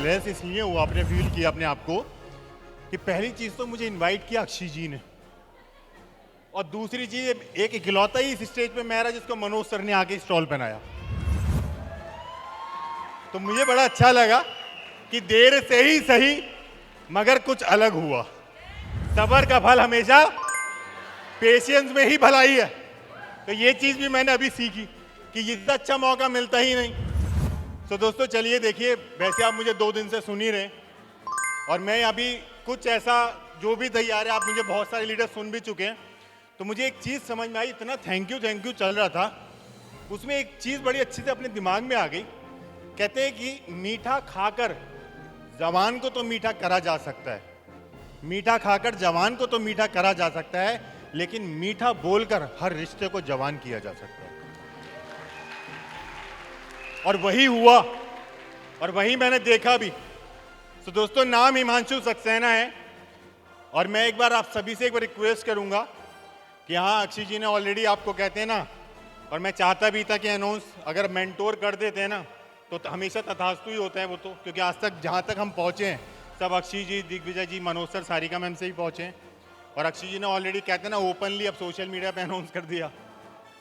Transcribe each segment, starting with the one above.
Bless इसलिए हुआ, आपने फील किया अपने आप को कि पहली चीज तो मुझे इनवाइट किया अक्षय जी ने, और दूसरी चीज एक इकलौता ही इस स्टेज पे मैं रहा जिसको मनोज सर ने आके स्टॉल बनाया। तो मुझे बड़ा अच्छा लगा कि देर से ही सही मगर कुछ अलग हुआ। सबर का फल हमेशा पेशेंस में ही भलाई है। तो ये चीज भी मैंने अभी सीखी कि इससे अच्छा मौका मिलता ही नहीं। तो दोस्तों चलिए देखिए, वैसे आप मुझे 2 दिन से सुन ही रहे और मैं अभी कुछ ऐसा जो भी तैयार है, आप मुझे बहुत सारे लीडर सुन भी चुके हैं। तो मुझे एक चीज समझ में आई, इतना थैंक यू चल रहा था, उसमें एक चीज बड़ी अच्छी से अपने दिमाग में आ गई। कहते हैं कि मीठा खाकर जवान को तो मीठा करा जा सकता है, मीठा खाकर जवान को तो मीठा करा जा सकता है, लेकिन मीठा बोलकर हर रिश्ते को जवान किया जा सकता है। और वही हुआ और वही मैंने देखा भी। तो दोस्तों नाम हिमांशु सक्सेना है और मैं एक बार आप सभी से एक बार रिक्वेस्ट करूंगा कि हाँ, अक्षय जी ने ऑलरेडी आपको कहते हैं ना, और मैं चाहता भी था कि अनाउंस अगर मेंटोर कर देते हैं ना तो हमेशा तथास्तु ही होता है वो, तो क्योंकि आज तक जहाँ तक हम पहुँचे हैं सब अक्षय जी, दिग्विजय जी, मनोज सर, सारिका मैम से ही पहुँचे हैं। और अक्षय जी ने ऑलरेडी कहते हैं ना ओपनली अब सोशल मीडिया पे अनाउंस कर दिया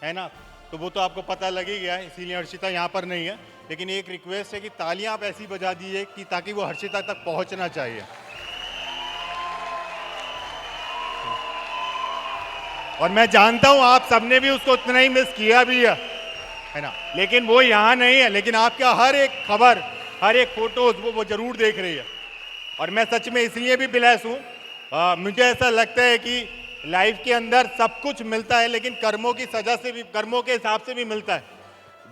है ना, तो वो तो आपको पता लग ही गया है, इसीलिए हर्षिता यहाँ पर नहीं है। लेकिन एक रिक्वेस्ट है कि तालियां आप ऐसी बजा दीजिए कि ताकि वो हर्षिता तक पहुंचना चाहिए। और मैं जानता हूं आप सबने भी उसको उतना ही मिस किया भी है ना, लेकिन वो यहाँ नहीं है, लेकिन आपका हर एक खबर, हर एक फोटोज वो जरूर देख रही है। और मैं सच में इसलिए भी ब्लेस हूँ, मुझे ऐसा लगता है कि लाइफ के अंदर सब कुछ मिलता है लेकिन कर्मों की सजा से भी, कर्मों के हिसाब से भी मिलता है।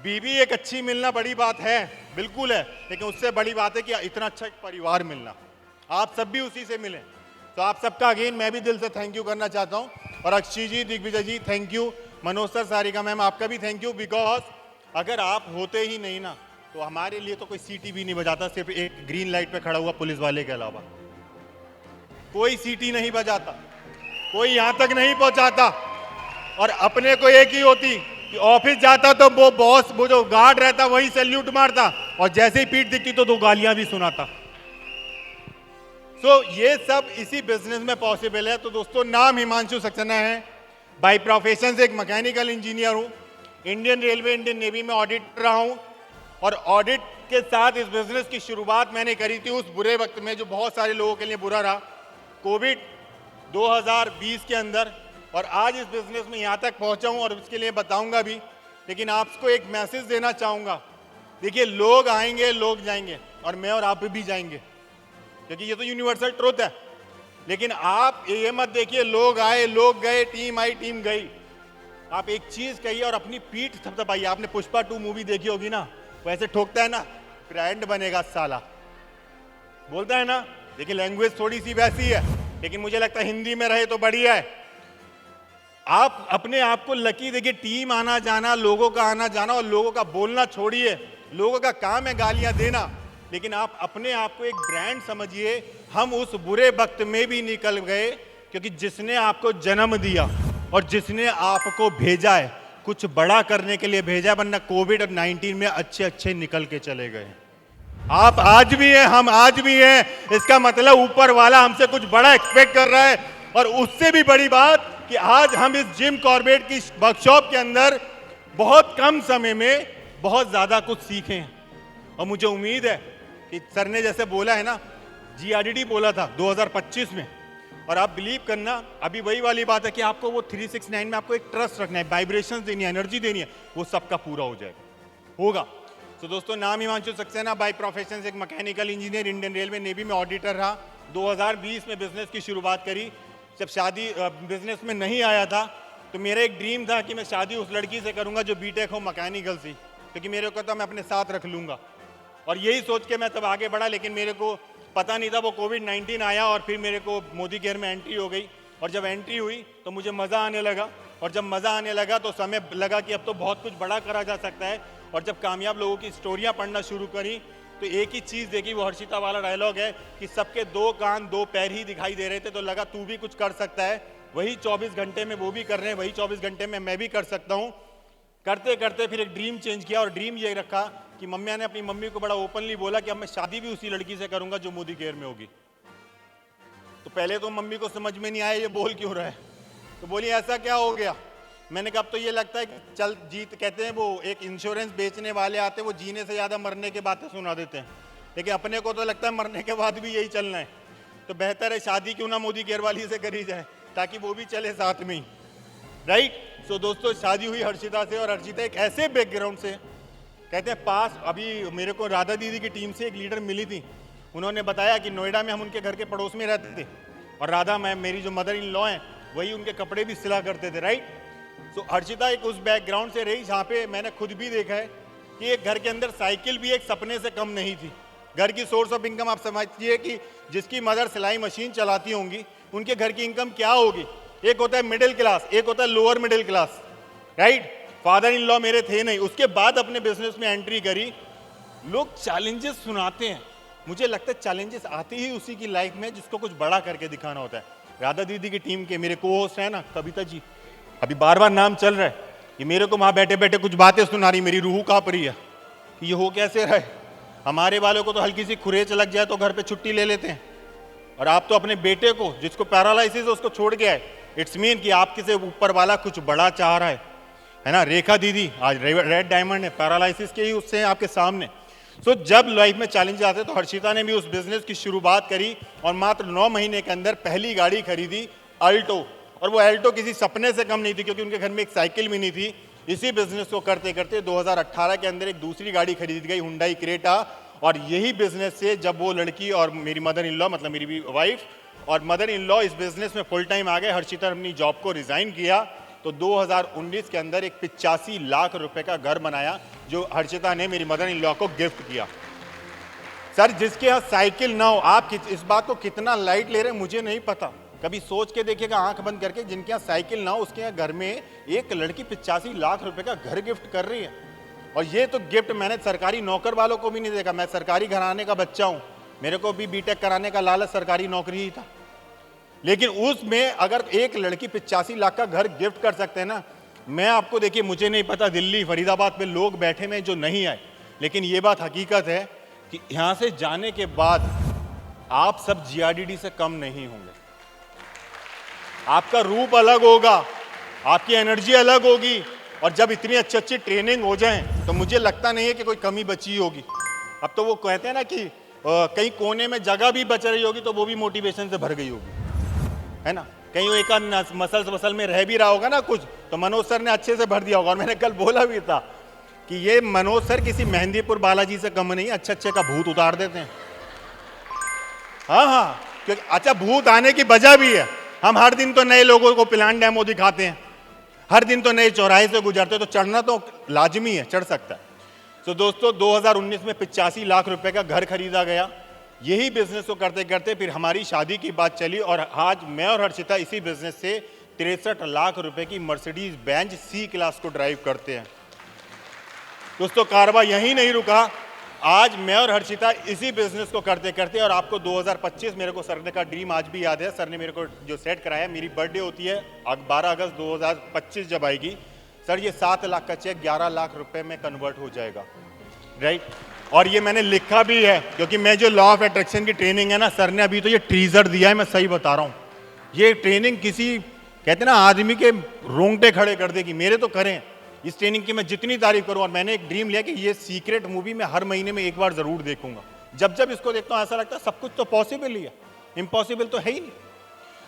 बीवी एक अच्छी मिलना बड़ी बात है, बिल्कुल है, लेकिन उससे बड़ी बात है कि इतना अच्छा एक परिवार मिलना। आप सब भी उसी से मिले। तो आप सबका अगेन मैं भी दिल से थैंक यू करना चाहता हूं। और Akshay ji, Digvijay ji thank you, Manoj sir, Sarika ma'am आपका भी थैंक यू, बिकॉज अगर आप होते ही नहीं ना तो हमारे लिए तो कोई सीटी भी नहीं बजाता, सिर्फ एक ग्रीन लाइट पे खड़ा हुआ पुलिस वाले के अलावा कोई सीटी नहीं बजाता, कोई यहां तक नहीं पहुंचाता। और अपने को एक ही होती कि ऑफिस जाता तो वो बॉस, वो जो गार्ड रहता वही सैल्यूट मारता और जैसे ही पीठ दिखती तो 2 गालियां भी सुनाता। सो ये सब इसी बिजनेस में पॉसिबल है। तो दोस्तों नाम हिमांशु सक्सेना है, बाय प्रोफेशन से एक मैकेनिकल इंजीनियर हूं, इंडियन रेलवे, इंडियन नेवी में ऑडिटर रहा हूं। और ऑडिट के साथ इस बिजनेस की शुरुआत मैंने करी थी उस बुरे वक्त में जो बहुत सारे लोगों के लिए बुरा रहा, कोविड 2020 के अंदर। और आज इस बिजनेस में यहाँ तक पहुँचा हूँ और उसके लिए बताऊँगा भी। लेकिन आपको एक मैसेज देना चाहूँगा, देखिए लोग आएंगे, लोग जाएंगे, और मैं और आप भी जाएंगे, क्योंकि ये तो यूनिवर्सल ट्रुथ है। लेकिन आप ये मत देखिए लोग आए, लोग गए, टीम आई, टीम गई। आप एक चीज कहिए और अपनी पीठ थपथपाइए। आपने पुष्पा 2 मूवी देखी होगी ना, वैसे ठोकता है ना, ब्रांड बनेगा साला, बोलता है ना। देखिए लैंग्वेज थोड़ी सी वैसी है, लेकिन मुझे लगता है हिंदी में रहे तो बढ़िया है। आप अपने आप को लकी देखिए, टीम आना जाना, लोगों का आना जाना, और लोगों का बोलना छोड़िए, लोगों का काम है गालियां देना, लेकिन आप अपने आप को एक ब्रांड समझिए। हम उस बुरे वक्त में भी निकल गए क्योंकि जिसने आपको जन्म दिया और जिसने आपको भेजा है कुछ बड़ा करने के लिए भेजा, वरना कोविड और 19 में अच्छे अच्छे निकल के चले गए। आप आज भी हैं, हम आज भी हैं, इसका मतलब ऊपर वाला हमसे कुछ बड़ा एक्सपेक्ट कर रहा है। और उससे भी बड़ी बात कि आज हम इस जिम कॉर्बेट की वर्कशॉप के अंदर बहुत कम समय में बहुत ज्यादा कुछ सीखे हैं। और मुझे उम्मीद है कि सर ने जैसे बोला है ना, GRDD बोला था 2025 में, और आप बिलीव करना अभी वही वाली बात है कि आपको वो 369 में आपको एक ट्रस्ट रखना है, वाइब्रेशंस देनी है, एनर्जी देनी है, वो सबका पूरा हो जाएगा, होगा। तो दोस्तों नाम हिमांशु सक्सेना, बाय प्रोफेशन से एक mechanical engineer, Indian railway, navy में ऑडिटर रहा। 2020 में बिजनेस की शुरुआत करी। जब शादी बिजनेस में नहीं आया था तो मेरा एक ड्रीम था कि मैं शादी उस लड़की से करूंगा जो बीटेक हो मैकेनिकल से, क्योंकि मेरे को था मैं अपने साथ रख लूंगा। और यही सोच के मैं तब आगे बढ़ा, लेकिन मेरे को पता नहीं था वो कोविड-19 आया और फिर मेरे को मोदी केयर में एंट्री हो गई। और जब एंट्री हुई तो मुझे मज़ा आने लगा, और जब मज़ा आने लगा तो समय लगा कि अब तो बहुत कुछ बड़ा करा जा सकता है। और जब कामयाब लोगों की स्टोरियाँ पढ़ना शुरू करी तो एक ही चीज़ देखी, वो हर्षिता वाला डायलॉग है कि सबके 2 कान 2 पैर ही दिखाई दे रहे थे, तो लगा तू भी कुछ कर सकता है। वही 24 घंटे में वो भी कर रहे हैं, वही 24 घंटे में मैं भी कर सकता हूँ। करते करते फिर एक ड्रीम चेंज किया और ड्रीम ये रखा कि मम्मी ने अपनी मम्मी को बड़ा ओपनली बोला कि अब मैं शादी भी उसी लड़की से करूंगा जो मोदी केयर में होगी। तो पहले तो मम्मी को समझ में नहीं आया ये बोल क्यों रहा है, तो बोली ऐसा क्या हो गया। मैंने कहा अब तो ये लगता है कि चल जीत, कहते हैं वो एक इंश्योरेंस बेचने वाले आते हैं वो जीने से ज़्यादा मरने के बातें सुना देते हैं, लेकिन अपने को तो लगता है मरने के बाद भी यही चलना है, तो बेहतर है शादी क्यों ना मोदी केयर वाली से करी जाए ताकि वो भी चले साथ में ही, राइट। सो दोस्तों शादी हुई हर्षिता से, और हर्षिता एक ऐसे बैकग्राउंड से, कहते हैं पास, अभी मेरे को राधा दीदी की टीम से एक लीडर मिली थी, उन्होंने बताया कि नोएडा में हम उनके घर के पड़ोस में रहते थे और राधा मैम मेरी जो मदर इन लॉ हैं वही उनके कपड़े भी सिला करते थे, राइट। सो हर्षिता एक उस बैकग्राउंड से रही जहाँ पे मैंने खुद भी देखा है कि एक घर के अंदर साइकिल भी एक सपने से कम नहीं थी। घर की सोर्स ऑफ इनकम आप समझिए कि जिसकी मदर सिलाई मशीन चलाती होंगी उनके घर की इनकम क्या होगी। एक होता है मिडिल क्लास, एक होता है lower middle class, right. Father in law मेरे थे नहीं, उसके बाद अपने बिजनेस में एंट्री करी। लोग चैलेंजेस सुनाते हैं, मुझे लगता है चैलेंजेस आते ही उसी की लाइफ में जिसको कुछ बड़ा करके दिखाना होता है। राधा दीदी की टीम के मेरे को होस्ट है ना कविता जी, अभी बार बार नाम चल रहा है, ये मेरे को वहाँ बैठे बैठे कुछ बातें सुना रही, मेरी रूह कांप रही है कि ये हो कैसे रहा है। हमारे वालों को तो हल्की सी खुरेच लग जाए तो घर पे छुट्टी ले लेते हैं, और आप तो अपने बेटे को जिसको पैरालिसिस है उसको छोड़ गया है। इट्स मीन कि आपके से ऊपर वाला कुछ बड़ा चाह रहा है ना। रेखा दीदी आज रेड डायमंड है, पैरालिसिस के ही उससे हैं आपके सामने। सो जब लाइफ में चैलेंज आते तो हर्षिता ने भी उस बिजनेस की शुरुआत करी और मात्र 9 महीने के अंदर पहली गाड़ी खरीदी अल्टो, और वो अल्टो किसी सपने से कम नहीं थी क्योंकि उनके घर में एक साइकिल भी नहीं थी। इसी बिजनेस को करते करते 2018 के अंदर एक दूसरी गाड़ी खरीदी गई हुंडई क्रेटा, और यही बिजनेस से जब वो लड़की और मेरी मदर इन लॉ मतलब मेरी वाइफ और मदर इन लॉ इस बिजनेस में फुल टाइम आ गए, हर्षिता ने अपनी जॉब को रिजाइन किया तो 2019 के अंदर एक 85 लाख रुपए का घर बनाया जो हर्षिता ने मेरी मदर इन लॉ को गिफ्ट किया। सर जिसके यहाँ साइकिल ना हो, आप इस बात को कितना लाइट ले रहे हैं मुझे नहीं पता, कभी सोच के देखिएगा आंख बंद करके, जिनके यहाँ साइकिल ना हो उसके यहाँ घर में एक लड़की 85 लाख रुपए का घर गिफ्ट कर रही है। और ये तो गिफ्ट मैंने सरकारी नौकर वालों को भी नहीं देखा, मैं सरकारी घराने का बच्चा हूँ, मेरे को भी बीटेक कराने का लालच सरकारी नौकरी ही था, लेकिन उसमें अगर एक लड़की 85 लाख का घर गिफ्ट कर सकते हैं ना, मैं आपको देखिए मुझे नहीं पता दिल्ली फरीदाबाद में लोग बैठे में जो नहीं आए, लेकिन ये बात हकीकत है कि यहाँ से जाने के बाद आप सब जीआरडीडी से कम नहीं होंगे। आपका रूप अलग होगा, आपकी एनर्जी अलग होगी, और जब इतनी अच्छी अच्छी ट्रेनिंग हो जाए तो मुझे लगता नहीं है कि कोई कमी बची होगी। अब तो वो कहते हैं ना कि कहीं कोने में जगह भी बच रही होगी तो वो भी मोटिवेशन से भर गई होगी, है ना। कहीं वो एक मसल में रह भी रहा होगा ना कुछ, तो मनोज सर ने अच्छे से भर दिया होगा। और मैंने कल बोला भी था कि ये मनोज सर किसी मेहंदीपुर बालाजी से कम नहीं, अच्छे अच्छे का भूत उतार देते हैं। हाँ, क्योंकि अच्छा भूत आने की वजह भी है, हम हर दिन तो नए लोगों को प्लान डेमो दिखाते हैं, हर दिन तो नए चौराहे से गुजरते, तो चढ़ना तो लाजमी है, चढ़ सकता है। तो दोस्तों 2019 में 85 लाख रुपए का घर खरीदा गया। यही बिजनेस को करते करते फिर हमारी शादी की बात चली, और आज मैं और हर्षिता इसी बिजनेस से 63 लाख रुपए की मर्सिडीज बेंज सी क्लास को ड्राइव करते हैं। दोस्तों कारोबार यहीं नहीं रुका, आज मैं और हर्षिता इसी बिजनेस को करते करते, और आपको 2025 मेरे को सर ने का ड्रीम आज भी याद है, सर ने मेरे को जो सेट कराया, मेरी बर्थडे होती है 12 अगस्त 2025 जब आएगी, सर ये 7 लाख का चेक 11 लाख रुपए में कन्वर्ट हो जाएगा, राइट। और ये मैंने लिखा भी है क्योंकि मैं जो लॉ ऑफ अट्रैक्शन की ट्रेनिंग है ना, सर ने अभी तो ये टीजर दिया है, मैं सही बता रहा हूँ, ये ट्रेनिंग किसी कहते ना आदमी के रोंगटे खड़े कर देगी, मेरे तो करें। इस ट्रेनिंग की मैं जितनी तारीफ करूं, और मैंने एक ड्रीम लिया कि ये सीक्रेट मूवी मैं हर महीने में एक बार जरूर देखूंगा। जब जब इसको देखता हूं ऐसा लगता है सब कुछ तो पॉसिबल ही है, इम्पॉसिबल तो है ही नहीं।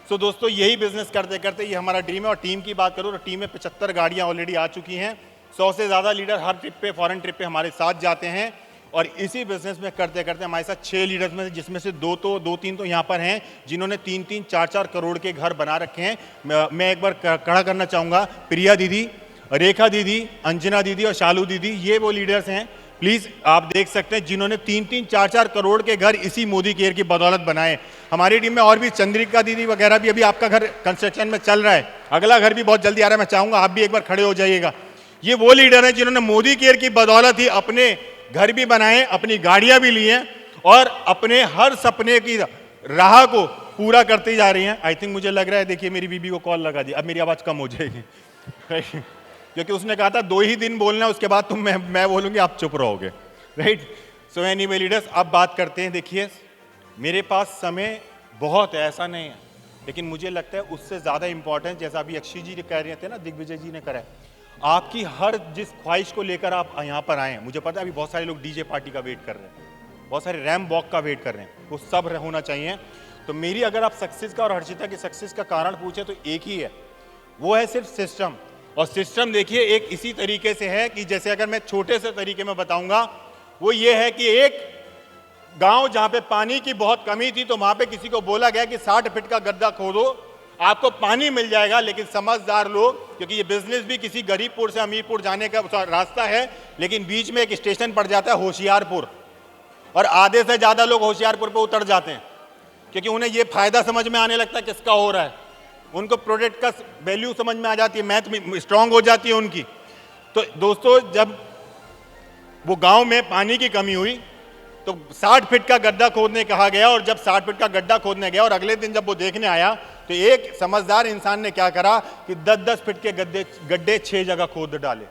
सो दोस्तों यही बिजनेस करते करते ये हमारा ड्रीम है। और टीम की बात करूँ तो टीम में 75 गाड़ियां ऑलरेडी आ चुकी हैं, 100 से ज़्यादा लीडर हर ट्रिप पे, फॉरेन ट्रिप पे हमारे साथ जाते हैं। और इसी बिजनेस में करते करते हमारे साथ 6 लीडर्स में, जिसमें से 2-3 तो यहाँ पर हैं जिन्होंने 3-3, 4-4 करोड़ के घर बना रखे हैं। मैं एक बार खड़ा करना चाहूँगा, प्रिया दीदी, रेखा दीदी, अंजना दीदी और शालू दीदी, ये वो लीडर्स हैं, प्लीज आप देख सकते हैं, जिन्होंने 3-3, 4-4 करोड़ के घर इसी मोदी केयर की बदौलत बनाए। हमारी टीम में और भी चंद्रिका दीदी वगैरह भी, अभी आपका घर कंस्ट्रक्शन में चल रहा है, अगला घर भी बहुत जल्दी आ रहा है, मैं चाहूंगा आप भी एक बार खड़े हो जाइएगा। ये वो लीडर हैं जिन्होंने मोदी केयर की बदौलत ही अपने घर भी बनाए, अपनी गाड़ियां भी ली हैं और अपने हर सपने की राह को पूरा करते जा रही हैं। आई थिंक मुझे लग रहा है, देखिए मेरी बीबी को कॉल लगा दी, अब मेरी आवाज कम हो जाएगी। क्योंकि उसने कहा था 2 ही दिन बोलना, उसके बाद तुम मैं बोलूंगी आप चुप रहोगे, राइट। सो एनीवे लीडर्स, अब बात करते हैं। देखिए मेरे पास समय बहुत है, ऐसा नहीं है, लेकिन मुझे लगता है उससे ज़्यादा इंपॉर्टेंट, जैसा अभी अक्षय जी कह रहे थे ना, दिग्विजय जी ने करा है, आपकी हर जिस ख्वाहिश को लेकर आप यहाँ पर आए हैं, मुझे पता है अभी बहुत सारे लोग डीजे पार्टी का वेट कर रहे हैं, बहुत सारे रैम वॉक का वेट कर रहे हैं, वो सब होना चाहिए। तो मेरी अगर आप सक्सेस का और हर्षिता की सक्सेस का कारण पूछे तो एक ही है, वो है सिर्फ सिस्टम। और सिस्टम देखिए एक इसी तरीके से है कि जैसे अगर मैं छोटे से तरीके में बताऊंगा, वो ये है कि एक गांव जहां पे पानी की बहुत कमी थी, तो वहां पे किसी को बोला गया कि 60 फीट का गड्ढा खोदो, आपको पानी मिल जाएगा। लेकिन समझदार लोग, क्योंकि ये बिजनेस भी किसी गरीबपुर से अमीरपुर जाने का रास्ता है, लेकिन बीच में एक स्टेशन पड़ जाता है होशियारपुर, और आधे से ज्यादा लोग होशियारपुर पे उतर जाते हैं, क्योंकि उन्हें ये फायदा समझ में आने लगता है किसका हो रहा है, उनको प्रोडक्ट का वैल्यू समझ में आ जाती है, मैथ में स्ट्रांग हो जाती है उनकी। तो दोस्तों जब वो गांव में पानी की कमी हुई तो 60 फीट का गड्ढा खोदने कहा गया, और जब 60 फीट का गड्ढा खोदने गया और अगले दिन जब वो देखने आया, तो एक समझदार इंसान ने क्या करा कि 10-10 फीट के गड्ढे 6 जगह खोद डाले।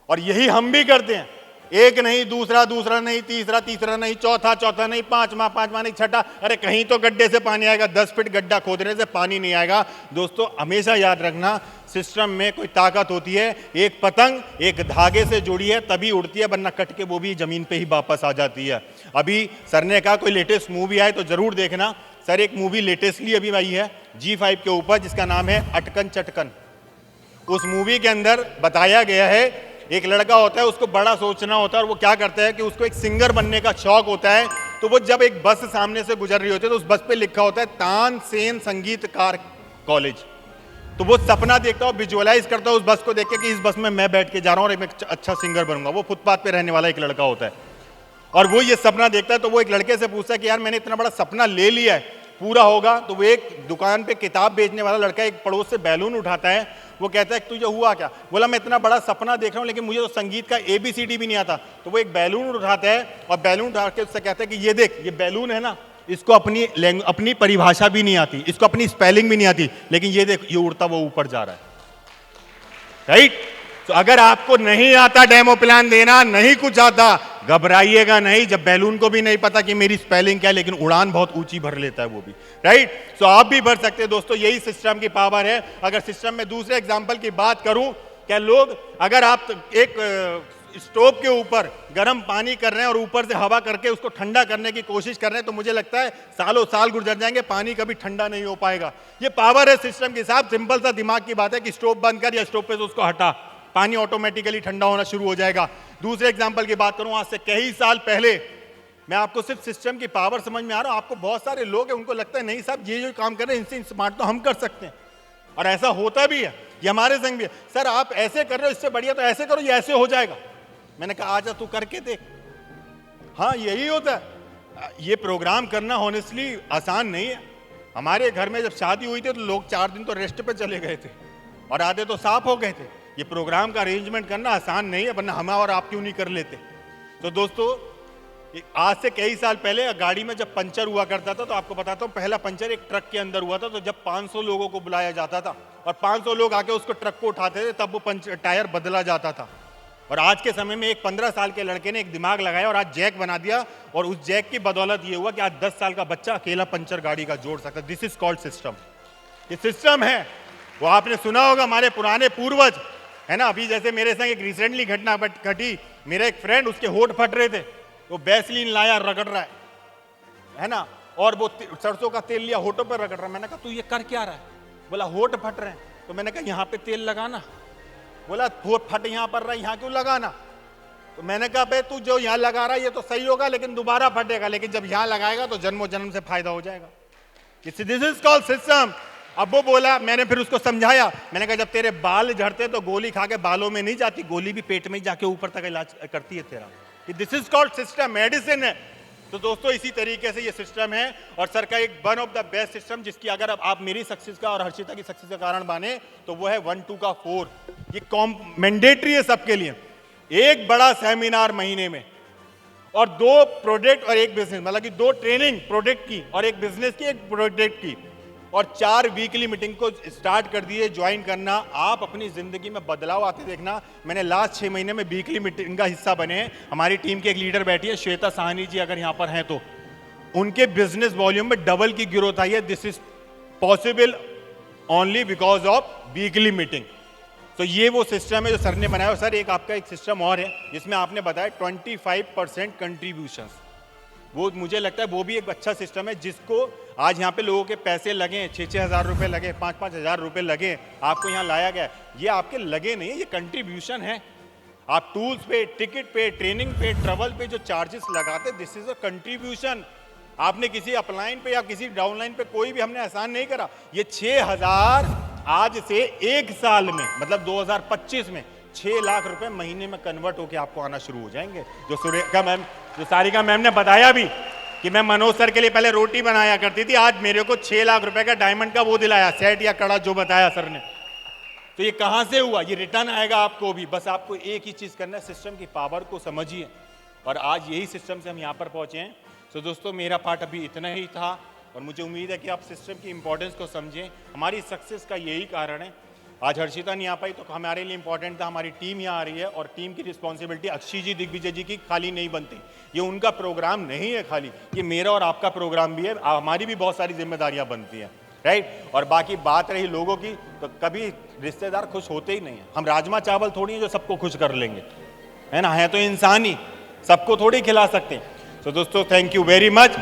और यही हम भी करते हैं, एक नहीं, दूसरा नहीं, तीसरा नहीं, चौथा नहीं, पांचवा नहीं, छठा, अरे कहीं तो गड्ढे से पानी आएगा, 10 फीट गड्ढा खोदने से पानी नहीं आएगा। दोस्तों हमेशा याद रखना, सिस्टम में कोई ताकत होती है, एक पतंग एक धागे से जुड़ी है तभी उड़ती है, वरना कट के वो भी जमीन पे ही वापस आ जाती है। अभी सर ने कहा कोई लेटेस्ट मूवी आए तो जरूर देखना। सर एक मूवी लेटेस्टली अभी आई है G5 के ऊपर, जिसका नाम है अटकन चटकन। उस मूवी के अंदर बताया गया है, एक लड़का होता है, उसको बड़ा सोचना होता है, और वो क्या करता है कि उसको एक सिंगर बनने का शौक होता है। तो वो जब एक बस सामने से गुजर रही होती है, तो उस बस पे लिखा होता है तानसेन संगीतकार कॉलेज। तो वो सपना देखता है, विजुअलाइज करता है उस बस को देख के कि इस बस में मैं बैठ के जा रहा हूँ और एक अच्छा सिंगर बनूंगा। वो फुटपाथ पे रहने वाला एक लड़का होता है, और वो ये सपना देखता है। तो वो एक लड़के से पूछता है कि यार मैंने इतना बड़ा सपना ले लिया है, पूरा होगा? तो वो एक दुकान पे किताब बेचने वाला लड़का एक पड़ोस से बैलून उठाता है। वो कहता है तुझे हुआ क्या? बोला मैं इतना बड़ा सपना देख रहा हूँ, लेकिन मुझे तो संगीत का ABCD भी नहीं आता। तो वो एक बैलून उठाता है, और बैलून उठा के उससे कहता है कि ये देख, ये बैलून है ना, इसको अपनी परिभाषा भी नहीं आती, इसको अपनी स्पेलिंग भी नहीं आती, लेकिन ये देख, ये उड़ता वो ऊपर जा रहा है, राइट। तो अगर आपको नहीं आता डेमो प्लान देना, नहीं कुछ आता, घबराइएगा नहीं। जब बैलून को भी नहीं पता कि मेरी स्पेलिंग क्या है, लेकिन उड़ान बहुत ऊंची भर लेता है वो भी, राइट। सो आप भी भर सकते हैं दोस्तों, यही सिस्टम की पावर है। अगर सिस्टम में दूसरे एग्जांपल की बात करूं, क्या लोग, अगर आप एक स्टोव के ऊपर गर्म पानी कर रहे हैं और ऊपर से हवा करके उसको ठंडा करने की कोशिश कर रहे हैं, तो मुझे लगता है सालों साल गुजर जाएंगे, पानी कभी ठंडा नहीं हो पाएगा। ये पावर है सिस्टम के साथ। सिंपल सा दिमाग की बात है कि स्टोव बंद कर या स्टोव पे से उसको हटा, पानी ऑटोमेटिकली ठंडा होना शुरू हो जाएगा। दूसरे एग्जांपल की बात करूं, आज से कई साल पहले, मैं आपको सिर्फ सिस्टम की पावर समझ में आ रहा हूं। आपको बहुत सारे लोग हैं, उनको लगता है नहीं साहब ये जो काम कर रहे हैं इनसे स्मार्ट तो हम कर सकते हैं, और ऐसा होता भी है, ये हमारे संग भी है। सर आप ऐसे कर रहे हो, इससे बढ़िया तो ऐसे करो, ये ऐसे हो जाएगा। मैंने कहा आजा तू करके देख। हाँ यही होता है। ये प्रोग्राम करना हॉनेस्टली आसान नहीं है। हमारे घर में जब शादी हुई थी तो लोग 4 दिन तो रेस्ट पे चले गए थे, और आधे तो साफ हो गए थे। ये प्रोग्राम का अरेंजमेंट करना आसान नहीं है, वरना हम और आप क्यों नहीं कर लेते। तो दोस्तों आज से कई साल पहले गाड़ी में जब पंचर हुआ करता था, तो आपको बताता हूँ, पहला पंचर एक ट्रक के अंदर हुआ था। तो जब 500 लोगों को बुलाया जाता था और 500 लोग आके उसको ट्रक को उठाते थे, तब वो टायर बदला जाता था। और आज के समय में एक 15 साल के लड़के ने एक दिमाग लगाया और आज जैक बना दिया, और उस जैक की बदौलत ये हुआ कि आज 10 साल का बच्चा अकेला पंचर गाड़ी का जोड़ सकता है। This is called system. ये सिस्टम है। वो आपने सुना होगा, हमारे पुराने पूर्वज है ना। अभी जैसे मेरे संग एक रिसेंटली घटना घटी, मेरा एक फ्रेंड, उसके होठ फट रहे थे, वो वैसलीन लाया, रगड़ रहा है ना, और वो सरसों का तेल लिया, होठों पर रगड़ रहा है। मैंने कहा तू ये कर क्या रहा है? बोला होठ फट रहे हैं। तो मैंने कहा यहाँ पे तेल लगाना। बोला होठ फट यहाँ पर रहा है, यहाँ क्यों लगाना? तो मैंने कहा भाई तू जो यहाँ लगा रहा है ये तो सही होगा, लेकिन दोबारा फटेगा, लेकिन जब यहाँ लगाएगा तो जन्मों जन्म से फायदा हो जाएगा। This is called system. अब वो बोला, मैंने फिर उसको समझाया, मैंने कहा जब तेरे बाल झड़ते तो गोली खा के बालों में नहीं जाती, गोली भी पेट में ही जाके ऊपर तक इलाज करती है तेरा। This is called system, medicine है। तो दोस्तों इसी तरीके से ये सिस्टम है, और सर का एक one of the best system, जिसकी अगर अब आप मेरी सक्सेस का और हर्षिता की सक्सेस का कारण माने, तो वो है 1 2 का 4। ये मैंडेटरी है सबके लिए। एक बड़ा सेमिनार महीने में, और 2 प्रोडक्ट और 1 बिजनेस, मतलब कि 2 ट्रेनिंग प्रोडक्ट की और 1 बिजनेस की, 1 प्रोडक्ट की, और 4 वीकली मीटिंग को स्टार्ट कर दिए ज्वाइन करना। आप अपनी जिंदगी में बदलाव आते देखना। मैंने लास्ट 6 महीने में वीकली मीटिंग का हिस्सा बने हैं। हमारी टीम के एक लीडर बैठी है श्वेता साहनी जी, अगर यहाँ पर हैं तो उनके बिजनेस वॉल्यूम में डबल की ग्रोथ आई है। This is possible only because of weekly meeting. तो ये वो सिस्टम है जो सर ने बनाया। और सर एक आपका एक सिस्टम और है जिसमें आपने बताया 25% कंट्रीब्यूशन। वो मुझे लगता है वो भी एक अच्छा सिस्टम है, जिसको आज यहाँ पे लोगों के पैसे लगे, 6-6 हज़ार रुपये लगे, 5-5 हज़ार रुपये लगे, आपको यहाँ लाया गया। ये आपके लगे नहीं है, ये कंट्रीब्यूशन है। आप टूल्स पे, टिकट पे, ट्रेनिंग पे, ट्रेवल पे जो चार्जेस लगाते, दिस इज अ कंट्रीब्यूशन। आपने किसी अपलाइन पे या किसी डाउनलाइन पे कोई भी हमने एहसान नहीं करा। ये 6,000 आज से 1 साल में, मतलब 2025 में 6 लाख रुपए महीने में कन्वर्ट होके आपको आना शुरू हो जाएंगे। जो सुरेखा मैम, जो सारिका मैम ने बताया भी कि मैं मनोज सर के लिए पहले रोटी बनाया करती थी, आज मेरे को 6 लाख रुपए का डायमंड का वो दिलाया, सेट या कड़ा, जो बताया सर ने। तो ये कहां से हुआ? ये रिटर्न आएगा आपको भी। बस आपको एक ही चीज करना है, सिस्टम की पावर को समझिए। और आज यही सिस्टम से हम यहाँ पर पहुंचे हैं। तो दोस्तों मेरा पार्ट अभी इतना ही था और मुझे उम्मीद है कि आप सिस्टम की इंपॉर्टेंस को समझें। हमारी सक्सेस का यही कारण है। आज हर्षिता नहीं आ पाई तो हमारे लिए इंपॉर्टेंट था, हमारी टीम यहाँ आ रही है और टीम की रिस्पॉन्सिबिलिटी अक्षय जी, दिग्विजय जी की खाली नहीं बनती। ये उनका प्रोग्राम नहीं है खाली, ये मेरा और आपका प्रोग्राम भी है। हमारी भी बहुत सारी जिम्मेदारियां बनती हैं, राइट। और बाकी बात रही लोगों की, तो कभी रिश्तेदार खुश होते ही नहीं है। हम राजमा चावल थोड़ी है जो सबको खुश कर लेंगे, है ना, है तो इंसान ही, सबको थोड़ी खिला सकते हैं। तो दोस्तों थैंक यू वेरी मच।